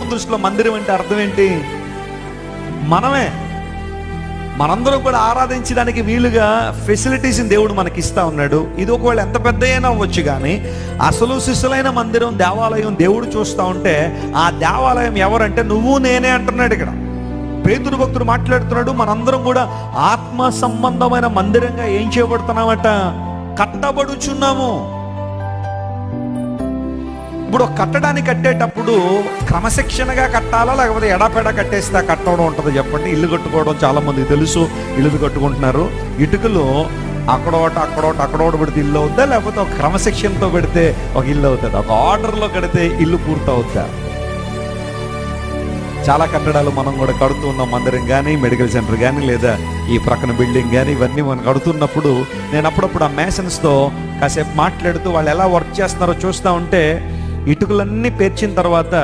దేవుని దృష్టిలో మందిరం అంటే అర్థం ఏంటి? మనమే. మనందరం కూడా ఆరాధించడానికి వీలుగా ఫెసిలిటీస్ని దేవుడు మనకి ఇస్తా ఉన్నాడు. ఇది ఒకవేళ ఎంత పెద్ద అయినా అవ్వచ్చు, కానీ అసలు సిసలైన మందిరం, దేవాలయం దేవుడు చూస్తూ ఉంటే ఆ దేవాలయం ఎవరంటే నువ్వు నేనే అంటున్నాడు ఇక్కడ. పేతురు భక్తుడు మాట్లాడుతున్నాడు, మనందరం కూడా ఆత్మ సంబంధమైన మందిరంగా ఏం చేయబడుతున్నామట? కట్టబడుచున్నాము. ఇప్పుడు కట్టడానికి కట్టేటప్పుడు క్రమశిక్షణగా కట్టాలా, లేకపోతే ఎడాపెడా కట్టేస్తే కట్టడం ఉంటుంది? చెప్పండి. ఇల్లు కట్టుకోవడం చాలా మందికి తెలుసు, ఇల్లు కట్టుకుంటున్నారు. ఇటుకలు అక్కడోటి పెడితే ఇల్లు అవుద్దా, లేకపోతే ఒక క్రమశిక్షణతో పెడితే ఒక ఇల్లు అవుతుంది? ఒక ఆర్డర్లో కడితే ఇల్లు పూర్తవుద్దా? చాలా కట్టడాలు మనం కూడా కడుతూ ఉన్నాం. మందిరం కానీ, మెడికల్ సెంటర్ కానీ, లేదా ఈ ప్రక్కన బిల్డింగ్ కానీ, ఇవన్నీ మనం కడుతున్నప్పుడు నేను అప్పుడప్పుడు ఆ మేసన్స్తో కాసేపు మాట్లాడుతూ వాళ్ళు ఎలా వర్క్ చేస్తున్నారో చూస్తూ ఉంటే, ఇటుకలన్నీ పేర్చిన తర్వాత